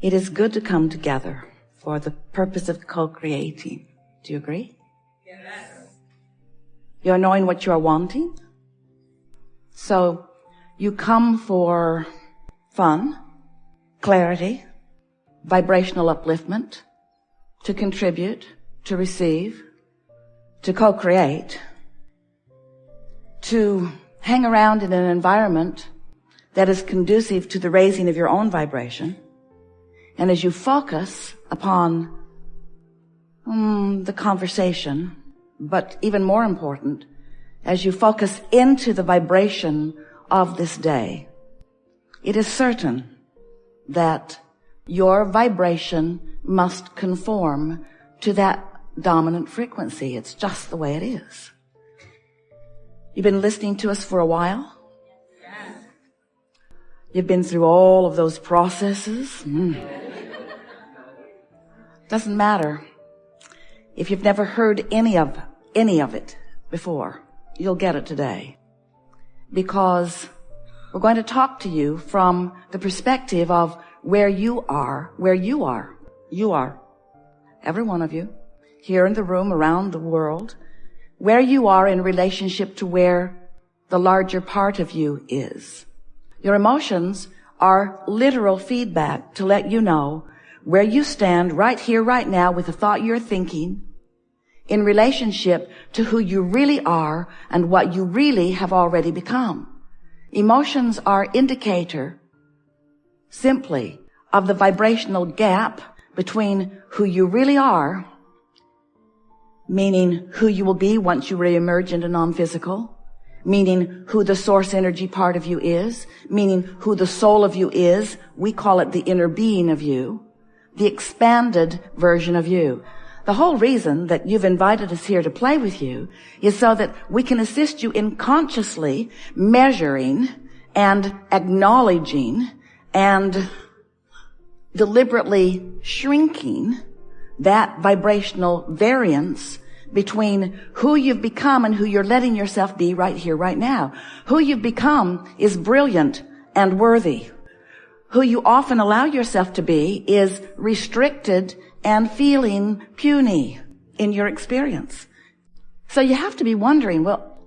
It is good to come together for the purpose of co-creating. Do you agree? Yes. You're knowing what you're wanting. So you come for fun, clarity, vibrational upliftment, to contribute, to receive, to co-create, to hang around in an environment that is conducive to the raising of your own vibration. And as you focus upon the conversation, but even more important, as you focus into the vibration of this day, it is certain that your vibration must conform to that dominant frequency. It's just the way it is. You've been listening to us for a while? Yes. You've been through all of those processes? Doesn't matter. If you've never heard any of it before, you'll get it today. Because we're going to talk to you from the perspective of where you are. You are. Every one of you. Here in the room, around the world. Where you are in relationship to where the larger part of you is. Your emotions are literal feedback to let you know where you stand right here, right now, with the thought you're thinking in relationship to who you really are and what you really have already become. Emotions are indicator simply of the vibrational gap between who you really are, meaning who you will be once you reemerge into non-physical, meaning who the source energy part of you is, meaning who the soul of you is. We call it the inner being of you, the expanded version of you. The whole reason that you've invited us here to play with you is so that we can assist you in consciously measuring and acknowledging and deliberately shrinking that vibrational variance between who you've become and who you're letting yourself be right here, right now. Who you've become is brilliant and worthy. Who you often allow yourself to be is restricted and feeling puny in your experience. So you have to be wondering, well,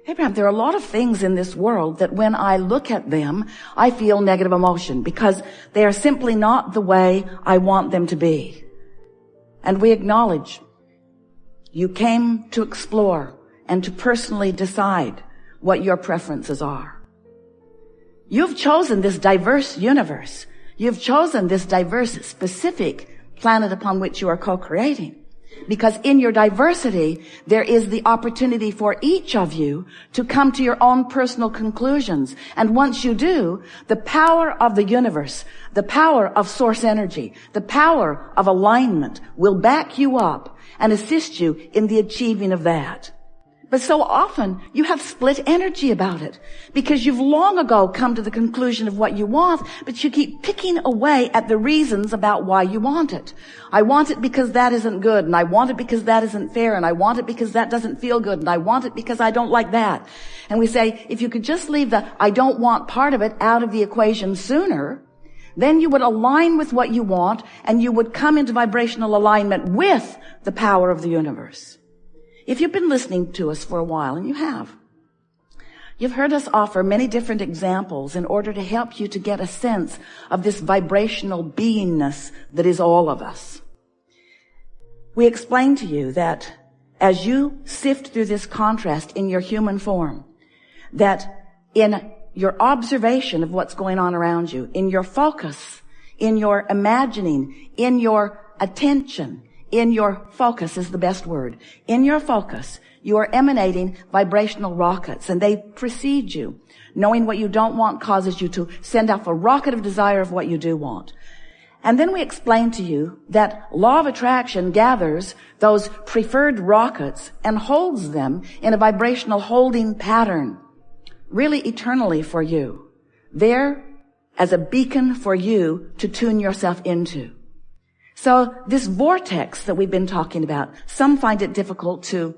Abraham, there are a lot of things in this world that when I look at them, I feel negative emotion because they are simply not the way I want them to be. And we acknowledge you came to explore and to personally decide what your preferences are. You've chosen this diverse universe. You've chosen this diverse, specific planet upon which you are co-creating. Because in your diversity, there is the opportunity for each of you to come to your own personal conclusions. And once you do, the power of the universe, the power of source energy, the power of alignment will back you up and assist you in the achieving of that. But so often you have split energy about it because you've long ago come to the conclusion of what you want, but you keep picking away at the reasons about why you want it. I want it because that isn't good, and I want it because that isn't fair, and I want it because that doesn't feel good, and I want it because I don't like that. And we say, if you could just leave the I don't want part of it out of the equation sooner, then you would align with what you want, and you would come into vibrational alignment with the power of the universe. If you've been listening to us for a while, and you have, you've heard us offer many different examples in order to help you to get a sense of this vibrational beingness that is all of us. We explained to you that as you sift through this contrast in your human form, that in your observation of what's going on around you, in your focus, in your imagining, in your attention, in your focus is the best word. In your focus, you are emanating vibrational rockets, and they precede you. Knowing what you don't want causes you to send off a rocket of desire of what you do want. And then we explain to you that law of attraction gathers those preferred rockets and holds them in a vibrational holding pattern, really eternally for you. There as a beacon for you to tune yourself into. So this vortex that we've been talking about, some find it difficult to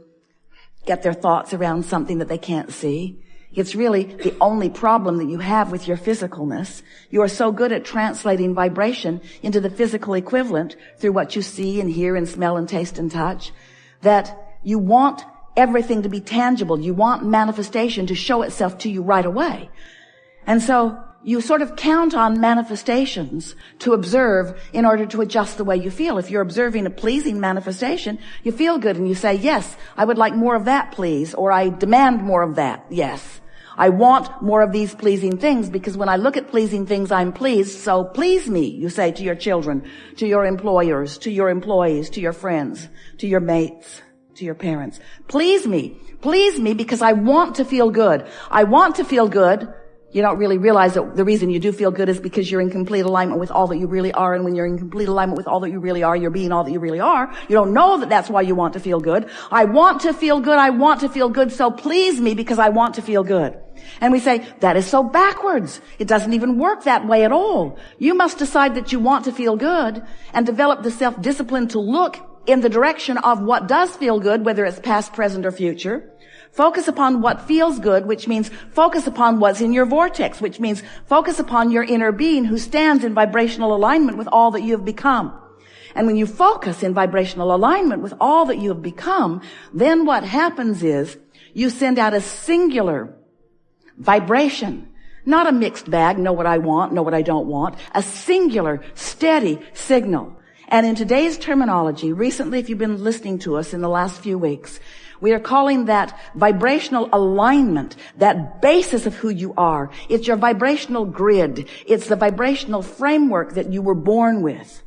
get their thoughts around something that they can't see. It's really the only problem that you have with your physicalness. You are so good at translating vibration into the physical equivalent through what you see and hear and smell and taste and touch that you want everything to be tangible. You want manifestation to show itself to you right away. And so you sort of count on manifestations to observe in order to adjust the way you feel. If you're observing a pleasing manifestation, you feel good and you say, yes, I would like more of that, please, or I demand more of that, yes. I want more of these pleasing things because when I look at pleasing things, I'm pleased, so please me, you say to your children, to your employers, to your employees, to your friends, to your mates, to your parents. Please me because I want to feel good. I want to feel good. You don't really realize that the reason you do feel good is because you're in complete alignment with all that you really are. And when you're in complete alignment with all that you really are, you're being all that you really are. You don't know that that's why you want to feel good. I want to feel good. I want to feel good. So please me because I want to feel good. And we say, that is so backwards. It doesn't even work that way at all. You must decide that you want to feel good and develop the self-discipline to look in the direction of what does feel good, whether it's past, present, or future. Focus upon what feels good, which means focus upon what's in your vortex, which means focus upon your inner being who stands in vibrational alignment with all that you have become. And when you focus in vibrational alignment with all that you have become, then what happens is you send out a singular vibration, not a mixed bag, know what I want, know what I don't want, a singular, steady signal. And in today's terminology, recently, if you've been listening to us in the last few weeks, we are calling that vibrational alignment, that basis of who you are. It's your vibrational grid. It's the vibrational framework that you were born with.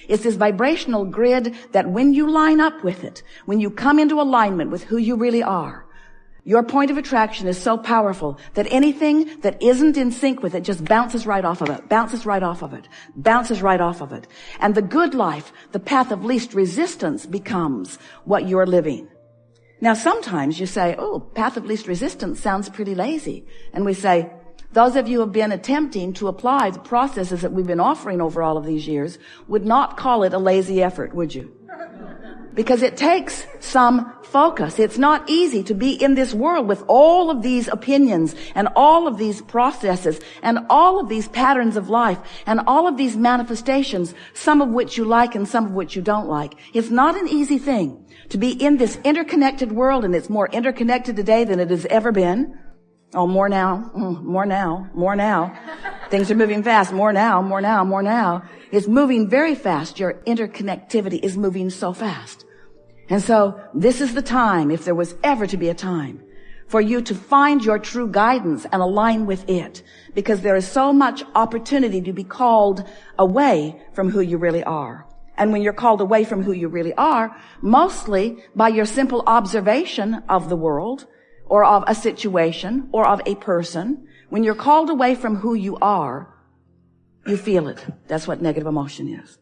It's this vibrational grid that when you line up with it, when you come into alignment with who you really are, your point of attraction is so powerful that anything that isn't in sync with it just bounces right off of it, bounces right off of it, bounces right off of it. And the good life, the path of least resistance, becomes what you're living. Now, sometimes you say, oh, path of least resistance sounds pretty lazy. And we say, those of you who have been attempting to apply the processes that we've been offering over all of these years would not call it a lazy effort, would you? Because it takes some focus. It's not easy to be in this world with all of these opinions and all of these processes and all of these patterns of life and all of these manifestations, some of which you like and some of which you don't like. It's not an easy thing to be in this interconnected world, and it's more interconnected today than it has ever been. Oh, more now, more now, more now. Things are moving fast. More now, more now, more now. It's moving very fast. Your interconnectivity is moving so fast. And so this is the time, if there was ever to be a time, for you to find your true guidance and align with it, because there is so much opportunity to be called away from who you really are. And when you're called away from who you really are, mostly by your simple observation of the world or of a situation or of a person, when you're called away from who you are, you feel it. That's what negative emotion is.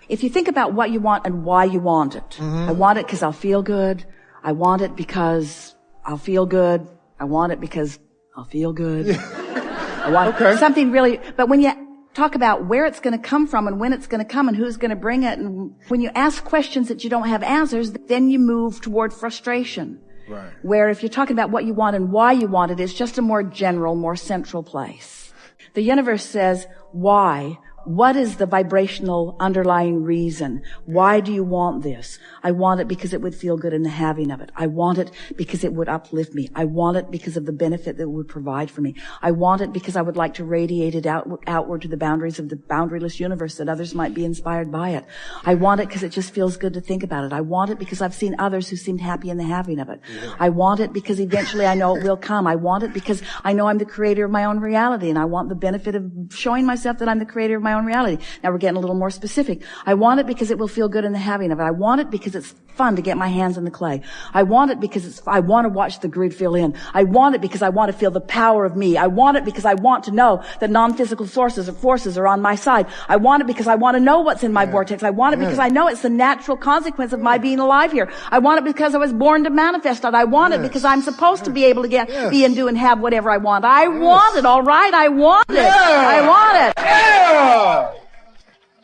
If you think about what you want and why you want it, I want it because I'll feel good. I want it because I'll feel good. I want it because I'll feel good. I want something really, but when you talk about where it's going to come from and when it's going to come and who's going to bring it, and when you ask questions that you don't have answers, then you move toward frustration. Right. Where if you're talking about what you want and why you want it, it's just a more general, more central place. The universe says, why? What is the vibrational underlying reason? Why do you want this? I want it because it would feel good in the having of it. I want it because it would uplift me. I want it because of the benefit that it would provide for me. I want it because I would like to radiate it outward to the boundaries of the boundaryless universe that others might be inspired by it. I want it because it just feels good to think about it. I want it because I've seen others who seemed happy in the having of it. I want it because eventually I know it will come. I want it because I know I'm the creator of my own reality, and I want the benefit of showing myself that I'm the creator of my own reality. Now we're getting a little more specific. I want it because it will feel good in the having of it. I want it because it's fun to get my hands in the clay. I want it because I want to watch the grid fill in. I want it because I want to feel the power of me. I want it because I want to know that non-physical sources or forces are on my side. I want it because I want to know what's in my vortex. I want it because I know it's the natural consequence of my being alive here. I want it because I was born to manifest it. I want it because I'm supposed to be able to be and do and have whatever I want. I want it, all right? I want it. I want it. Yeah.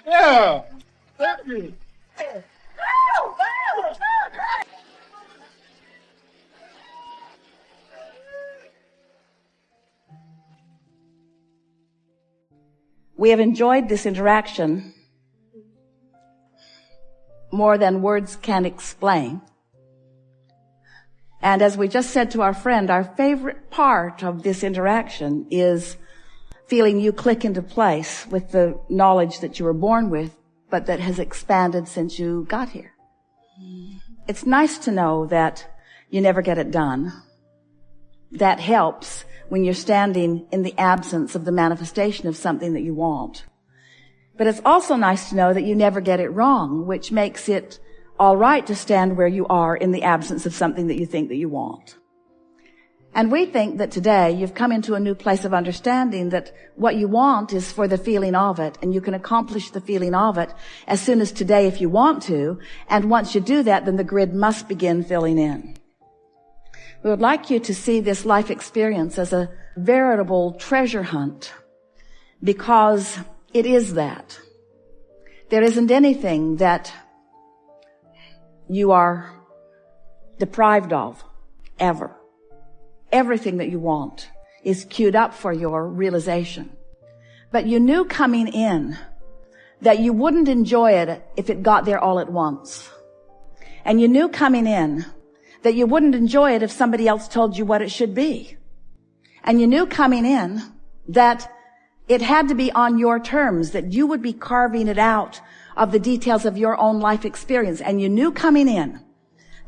Yeah. We have enjoyed this interaction more than words can explain. And as we just said to our friend, our favorite part of this interaction is feeling you click into place with the knowledge that you were born with, but that has expanded since you got here. It's nice to know that you never get it done. That helps when you're standing in the absence of the manifestation of something that you want. But it's also nice to know that you never get it wrong, which makes it all right to stand where you are in the absence of something that you think that you want. And we think that today you've come into a new place of understanding that what you want is for the feeling of it, and you can accomplish the feeling of it as soon as today if you want to. And once you do that, then the grid must begin filling in. We would like you to see this life experience as a veritable treasure hunt, because it is that. There isn't anything that you are deprived of, ever. Everything that you want is queued up for your realization. But you knew coming in that you wouldn't enjoy it if it got there all at once. And you knew coming in that you wouldn't enjoy it if somebody else told you what it should be. And you knew coming in that it had to be on your terms, that you would be carving it out of the details of your own life experience. And you knew coming in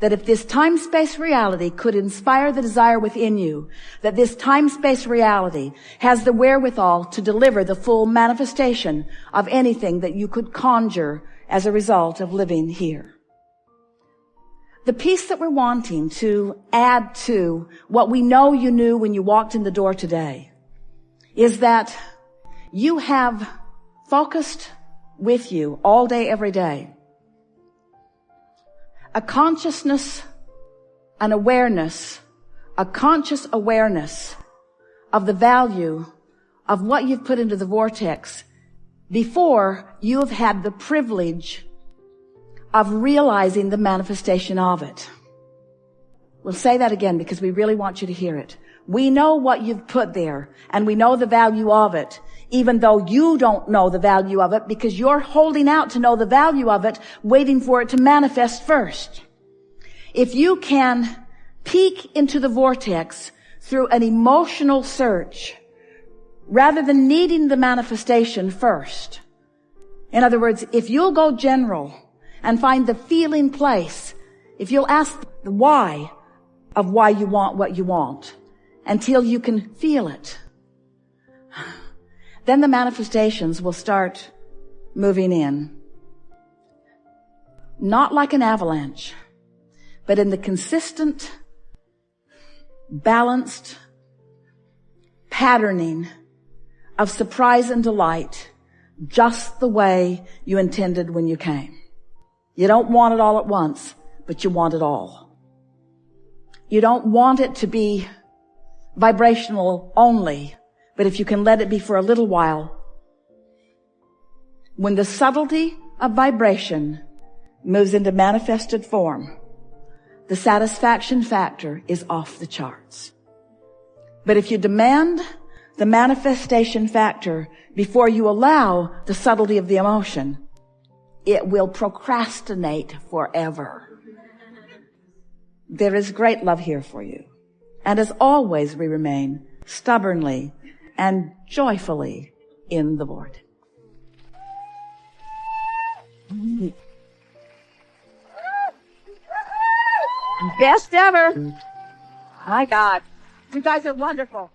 that if this time-space reality could inspire the desire within you, that this time-space reality has the wherewithal to deliver the full manifestation of anything that you could conjure as a result of living here. The piece that we're wanting to add to what we know you knew when you walked in the door today is that you have focused with you all day, every day, a consciousness, an awareness, a conscious awareness of the value of what you've put into the vortex before you have had the privilege of realizing the manifestation of it. We'll say that again because we really want you to hear it. We know what you've put there, and we know the value of it, even though you don't know the value of it because you're holding out to know the value of it, waiting for it to manifest first. If you can peek into the vortex through an emotional search, rather than needing the manifestation first. In other words, if you'll go general and find the feeling place, if you'll ask the why of why you want what you want until you can feel it, then the manifestations will start moving in. Not like an avalanche, but in the consistent, balanced patterning of surprise and delight, just the way you intended when you came. You don't want it all at once, but you want it all. You don't want it to be vibrational only, but if you can let it be for a little while, when the subtlety of vibration moves into manifested form, the satisfaction factor is off the charts. But if you demand the manifestation factor before you allow the subtlety of the emotion, it will procrastinate forever. There is great love here for you. And as always, we remain stubbornly and joyfully in the Lord. Best ever. My God. You guys are wonderful.